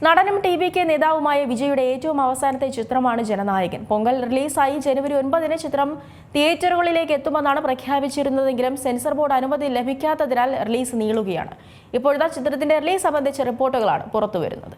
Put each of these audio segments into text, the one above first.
നടനും ടി.വി.കെ നേതാവുമായ വിജയുടെ ഏറ്റവും അവസാനത്തെ ചിത്രമാണ് ജനനായകൻ. പൊങ്കൽ റിലീസായി ജനുവരി 9-ന് ചിത്രം തിയേറ്ററുകളിലേക്ക് എത്തുമെന്നാണ് പ്രഖ്യാപിച്ചിരുന്നതെങ്കിലും സെൻസർ ബോർഡ് അനുമതി ലഭിക്കാത്തതിനാൽ റിലീസ് നീളുകയാണ്. ഇപ്പോഴത്തെ ചിത്രത്തിന്റെ റിലീസ് സംബന്ധിച്ച റിപ്പോർട്ടുകളാണ് പുറത്തുവരുന്നത്.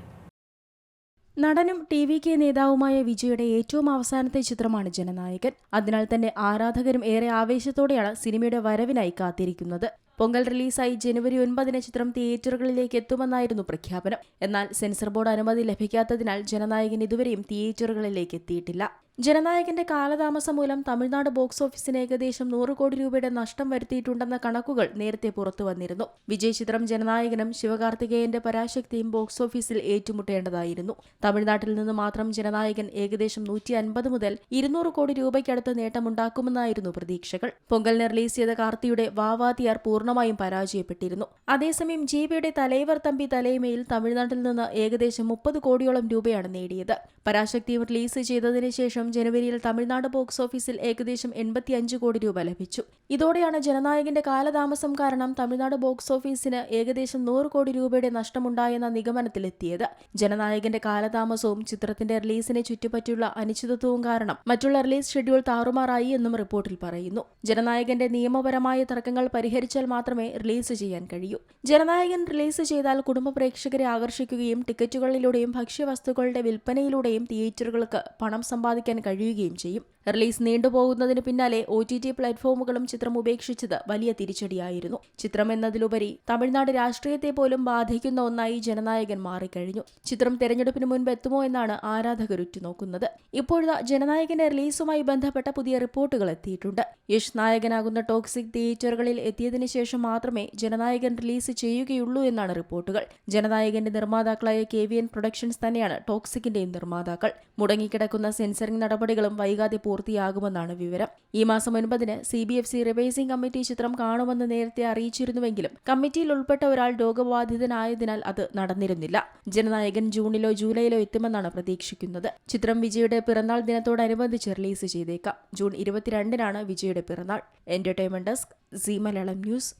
നടനും ടി.വി.കെ നേതാവുമായ വിജയുടെ ഏറ്റവും അവസാനത്തെ ചിത്രമാണ് ജനനായകൻ. അതിനാൽ തന്നെ ആരാധകരും ഏറെ ആവേശത്തോടെയാണ് സിനിമയുടെ വരവിനായി കാത്തിരിക്കുന്നത്. പൊങ്കൽ റിലീസായി ജനുവരി 9-ന് ചിത്രം തിയേറ്ററുകളിലേക്ക് എത്തുമെന്നായിരുന്നു പ്രഖ്യാപനം. എന്നാൽ സെൻസർ ബോർഡ് അനുമതി ലഭിക്കാത്തതിനാൽ ജനനായകൻ ഇതുവരെയും തിയേറ്ററുകളിലേക്ക് എത്തിയിട്ടില്ല. ജനനായകന്റെ കാലതാമസം മൂലം തമിഴ്നാട് ബോക്സ് ഓഫീസിന് ഏകദേശം 100 കോടി രൂപയുടെ നഷ്ടം വരുത്തിയിട്ടുണ്ടെന്ന കണക്കുകൾ നേരത്തെ പുറത്തു വന്നിരുന്നു. വിജയ് ചിത്രം ജനനായകനും ശിവകാർത്തികേയന്റെ പരാശക്തിയും ബോക്സ് ഓഫീസിൽ ഏറ്റുമുട്ടേണ്ടതായിരുന്നു. തമിഴ്നാട്ടിൽ നിന്ന് മാത്രം ജനനായകൻ ഏകദേശം 150 മുതൽ 200 കോടി രൂപയ്ക്കടുത്ത് നേട്ടമുണ്ടാക്കുമെന്നായിരുന്നു പ്രതീക്ഷകൾ. പൊങ്കലിന് റിലീസ് ചെയ്ത കാർത്തിയുടെ വാവാതിയാർ പൂർണ്ണമായും പരാജയപ്പെട്ടിരുന്നു. അതേസമയം ജിബിയുടെ തലൈവർ തമ്പി തലൈമയിൽ തമിഴ്നാട്ടിൽ നിന്ന് ഏകദേശം 30 കോടിയോളം രൂപയാണ് നേടിയത്. പരാശക്തിയും റിലീസ് ചെയ്തതിനു ശേഷം ജനുവരിയിൽ തമിഴ്നാട് ബോക്സ് ഓഫീസിൽ ഏകദേശം 85 കോടി രൂപ ലഭിച്ചു. ഇതോടെയാണ് ജനനായകന്റെ കാലതാമസം കാരണം തമിഴ്നാട് ബോക്സ് ഓഫീസിന് ഏകദേശം 100 കോടി രൂപയുടെ നഷ്ടമുണ്ടായെന്ന നിഗമനത്തിലെത്തിയത്. ജനനായകന്റെ കാലതാമസവും ചിത്രത്തിന്റെ റിലീസിനെ ചുറ്റിപ്പറ്റിയുള്ള അനിശ്ചിതത്വവും കാരണം മറ്റുള്ള റിലീസ് ഷെഡ്യൂൾ താറുമാറായി എന്നും റിപ്പോർട്ടിൽ പറയുന്നു. ജനനായകന്റെ നിയമപരമായ തർക്കങ്ങൾ പരിഹരിച്ചാൽ മാത്രമേ റിലീസ് ചെയ്യാൻ കഴിയൂ. ജനനായകൻ റിലീസ് ചെയ്താൽ കുടുംബ പ്രേക്ഷകരെ ആകർഷിക്കുകയും ടിക്കറ്റുകളിലൂടെയും ഭക്ഷ്യവസ്തുക്കളുടെ വിൽപ്പനയിലൂടെയും തിയേറ്ററുകൾക്ക് പണം സമ്പാദിക്കാൻ കഴിയുകയും ചെയ്യും. റിലീസ് നീണ്ടുപോകുന്നതിന് പിന്നാലെ OTT പ്ലാറ്റ്ഫോമുകളും ചിത്രം ഉപേക്ഷിച്ചത് വലിയ തിരിച്ചടിയായിരുന്നു. ചിത്രം എന്നതിലുപരി തമിഴ്നാട് രാഷ്ട്രീയത്തെ പോലും ബാധിക്കുന്ന ഒന്നായി ജനനായകൻ മാറിക്കഴിഞ്ഞു. ചിത്രം തെരഞ്ഞെടുപ്പിന് മുൻപ് എത്തുമോ എന്നാണ് ആരാധകർ ഉറ്റുനോക്കുന്നത്. ഇപ്പോഴത്തെ ജനനായകന്റെ റിലീസുമായി ബന്ധപ്പെട്ട പുതിയ റിപ്പോർട്ടുകൾ എത്തിയിട്ടുണ്ട്. യശ് നായകനാകുന്ന ടോക്സിക് തിയേറ്ററുകളിൽ എത്തിയതിനു ശേഷം മാത്രമേ ജനനായകൻ റിലീസ് ചെയ്യുകയുള്ളൂ എന്നാണ് റിപ്പോർട്ടുകൾ. ജനനായകന്റെ നിർമ്മാതാക്കളായ KVN പ്രൊഡക്ഷൻസ് തന്നെയാണ് ടോക്സിക്കിന്റെയും നിർമ്മാതാക്കൾ. മുടങ്ങിക്കിടക്കുന്ന സെൻസറിംഗ് നടപടികളും വൈകാതെ പൂർത്തിയാകുമെന്നാണ് വിവരം. ഈ മാസം 9-ന് CBFC റിവൈസിംഗ് കമ്മിറ്റി ചിത്രം കാണുമെന്ന് നേരത്തെ അറിയിച്ചിരുന്നുവെങ്കിലും കമ്മിറ്റിയിൽ ഉൾപ്പെട്ട ഒരാൾ രോഗബാധിതനായതിനാൽ അത് നടന്നിരുന്നില്ല. ജനനായകൻ ജൂണിലോ ജൂലൈയിലോ എത്തുമെന്നാണ് പ്രതീക്ഷിക്കുന്നത്. ചിത്രം വിജയുടെ പിറന്നാൾ ദിനത്തോടനുബന്ധിച്ച് റിലീസ് ചെയ്തേക്കാം. ജൂൺ 22-നാണ് വിജയുടെ പിറന്നാൾ. Entertainment desk, Zee Malayalam news.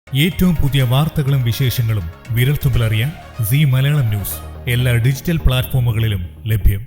ഏറ്റവും പുതിയ വാർത്തകളും വിശേഷങ്ങളും വിരൽത്തുമ്പിലറിയാൻ സീ മലയാളം ന്യൂസ് എല്ലാ ഡിജിറ്റൽ പ്ലാറ്റ്ഫോമുകളിലും ലഭ്യം.